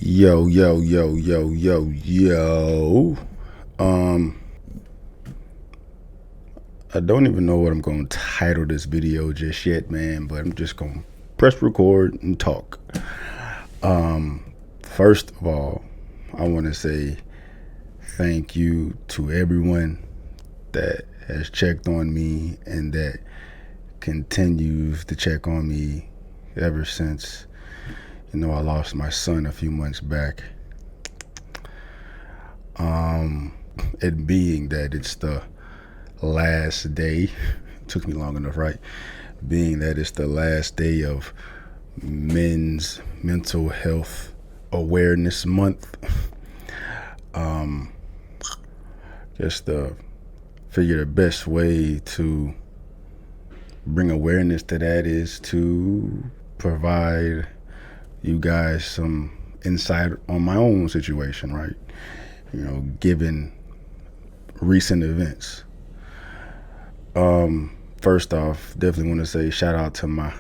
Yo, yo, yo, yo, yo, yo. Um, I don't even know what I'm going to title this video just yet, man, but I'm just going to press record and talk. First of all, I want to say thank you to everyone that has checked on me and that continues to check on me ever since, I lost my son a few months back. It being that it's the last day, took me long enough, right? Being that it's the last day of Men's Mental Health Awareness Month, just to figure the best way to bring awareness to that is to provide you guys some insight on my own situation, right? Given recent events. First off, definitely want to say shout out to my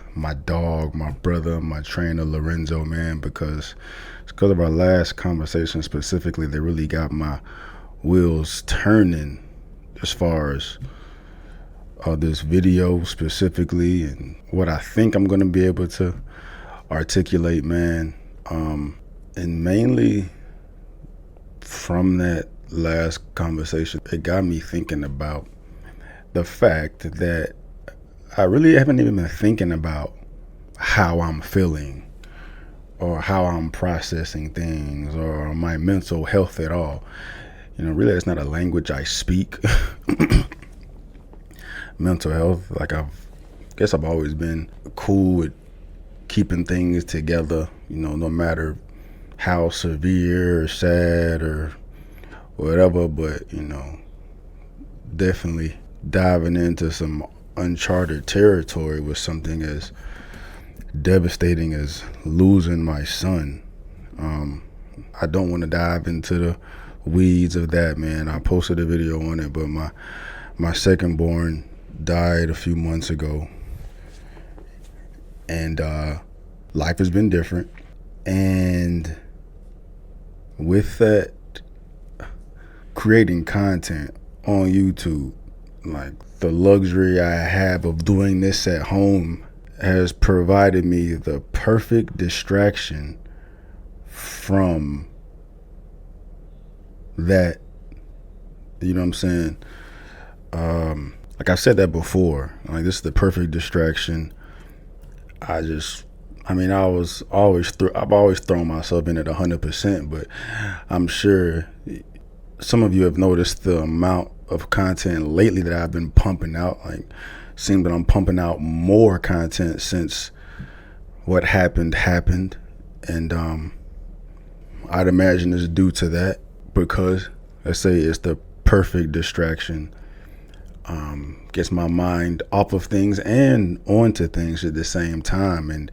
dog, my brother, my trainer Lorenzo, man, because it's because of our last conversation specifically that really got my wheels turning as far as this video specifically and what I think I'm going to be able to articulate, man. And mainly from that last conversation, it got me thinking about the fact that I really haven't even been thinking about how I'm feeling or how I'm processing things or my mental health at all. Really, it's not a language I speak. Mental health, like guess I've always been cool with keeping things together, no matter how severe or sad or whatever, but definitely diving into some uncharted territory with something as devastating as losing my son. I don't want to dive into the weeds of that, man. I posted a video on it, but my second born died a few months ago, and life has been different. And with that, creating content on YouTube, like the luxury I have of doing this at home, has provided me the perfect distraction from that. You know what I'm saying? Like I said that before, like this is the perfect distraction. I've always thrown myself in at 100%, but I'm sure some of you have noticed the amount of content lately that I've been pumping out. Like, seems that I'm pumping out more content since what happened, and I'd imagine it's due to that because let's say it's the perfect distraction. Gets my mind off of things and onto things at the same time. And,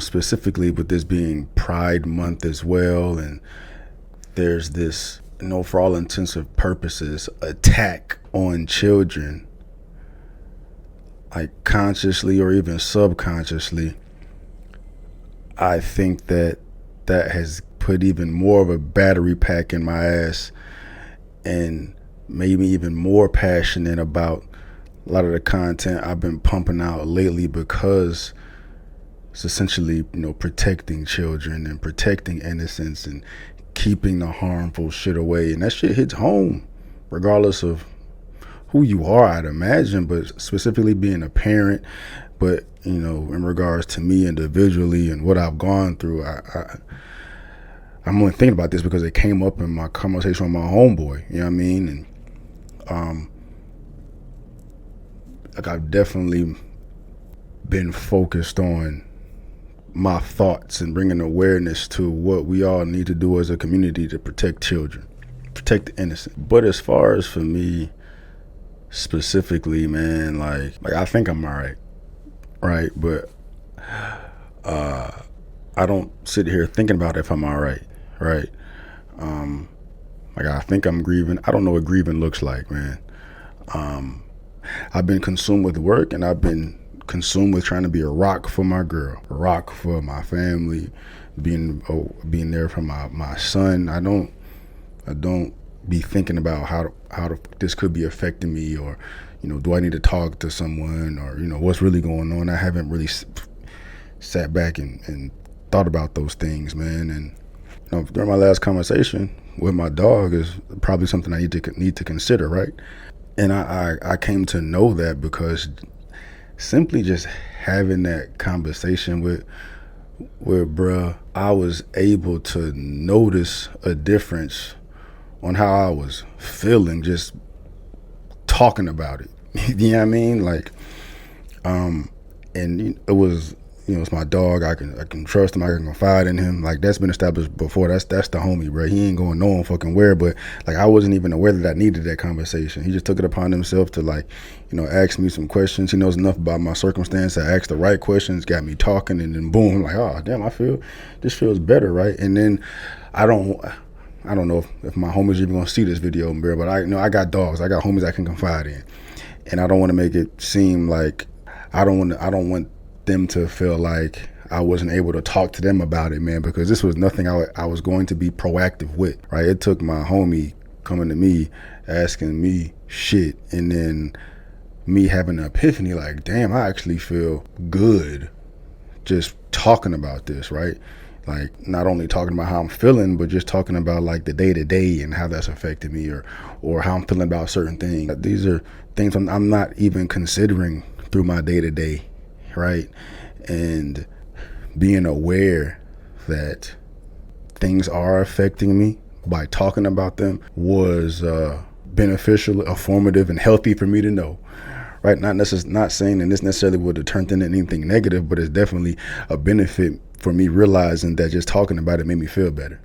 specifically with this being Pride Month as well. And there's this, for all intensive purposes, attack on children, like consciously or even subconsciously. I think that has put even more of a battery pack in my ass and made me even more passionate about a lot of the content I've been pumping out lately, because it's essentially, protecting children and protecting innocence and keeping the harmful shit away. And that shit hits home regardless of who you are, I'd imagine, but specifically being a parent. But, in regards to me individually and what I've gone through, I'm only thinking about this because it came up in my conversation with my homeboy, you know what I mean? And like I've definitely been focused on my thoughts and bringing awareness to what we all need to do as a community to protect children, protect the innocent. But as far as for me specifically, man, like I think I'm all right? But I don't sit here thinking about if I'm all right? Like I think I'm grieving. I don't know what grieving looks like, man. I've been consumed with work, and I've been consumed with trying to be a rock for my girl, a rock for my family, being there for my son. I don't be thinking about this could be affecting me, or do I need to talk to someone, or what's really going on. I haven't really sat back and thought about those things, man. And during my last conversation with my dog is probably something I need to consider, right? And I came to know that because simply just having that conversation with bruh, I was able to notice a difference on how I was feeling just talking about it. You know what I mean? Like, and it was, it's my dog. I can trust him. I can confide in him. Like, that's been established before. That's the homie, bro. He ain't going no one fucking where. But like, I wasn't even aware that I needed that conversation. He just took it upon himself to, like, ask me some questions. He knows enough about my circumstance to ask the right questions. Got me talking, and then boom, I'm like, oh damn, this feels better, right? And then I don't know if my homies are even gonna see this video, bro. But I got dogs. I got homies I can confide in, and I don't want to make it seem like I don't want them to feel like I wasn't able to talk to them about it, man, because this was nothing I was going to be proactive with, right? It took my homie coming to me, asking me shit, and then me having an epiphany, like, damn, I actually feel good just talking about this, right? Like, not only talking about how I'm feeling, but just talking about like the day to day and how that's affected me, or how I'm feeling about certain things. These are things I'm not even considering through my day to day, right? And being aware that things are affecting me by talking about them was beneficial, informative, and healthy for me to know, right? Not saying that this necessarily would have turned into anything negative, but it's definitely a benefit for me realizing that just talking about it made me feel better.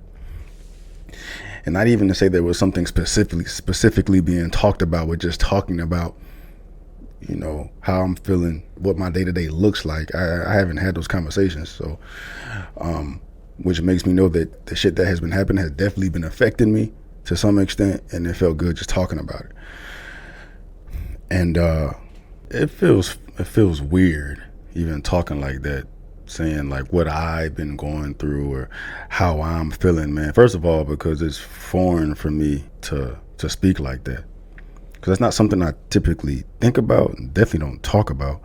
And not even to say there was something specifically being talked about, but just talking about how I'm feeling, what my day-to-day looks like. I haven't had those conversations, so which makes me know that the shit that has been happening has definitely been affecting me to some extent, and it felt good just talking about it. And it feels weird even talking like that, saying like what I've been going through or how I'm feeling, man. First of all, because it's foreign for me to speak like that, because that's not something I typically think about and definitely don't talk about.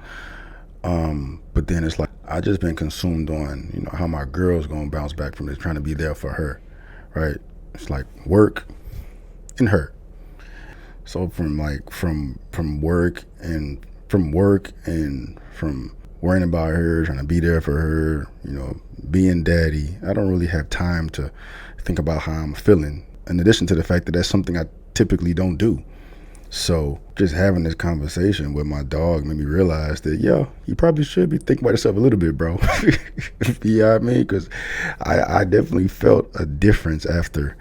But then it's like I just been consumed on how my girl's gonna bounce back from this, trying to be there for her, right? It's like work and her. So from work and from worrying about her, trying to be there for her, being daddy, I don't really have time to think about how I'm feeling, in addition to the fact that that's something I typically don't do. So just having this conversation with my dog made me realize that, you probably should be thinking about yourself a little bit, bro. You know what I mean? Because I definitely felt a difference after.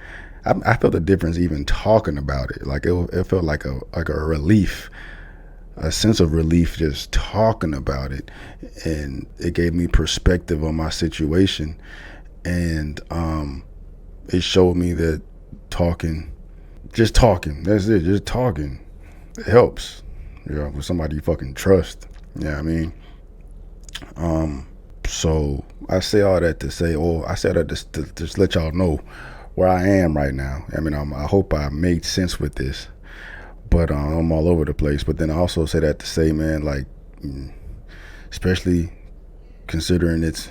I felt a difference even talking about it. Like it felt like a relief, a sense of relief just talking about it, and it gave me perspective on my situation, and it showed me that just talking, that's it, just talking, it helps, with somebody you fucking trust. Yeah, I mean, so I say all that to say, I said that to just let y'all know where I am right now. I mean, I hope I made sense with this, but I'm all over the place. But then I also say that to say, man, like, especially considering it's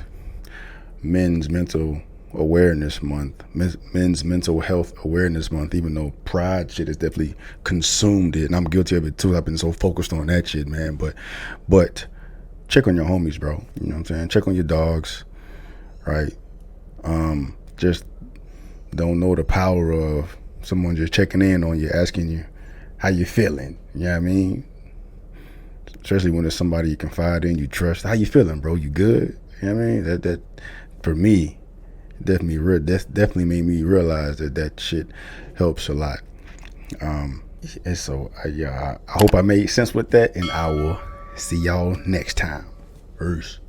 Men's Mental Awareness Month, Men's Mental Health Awareness Month, even though pride shit has definitely consumed it, and I'm guilty of it too. I've been so focused on that shit, man. But check on your homies, bro. You know what I'm saying? Check on your dogs, right? Just don't know the power of someone just checking in on you, asking you how you feeling. You know what I mean? Especially when it's somebody you confide in, you trust. How you feeling, bro? You good? You know what I mean? That for me, definitely made me realize that shit helps a lot. And so I hope I made sense with that, and I will see y'all next time. Peace.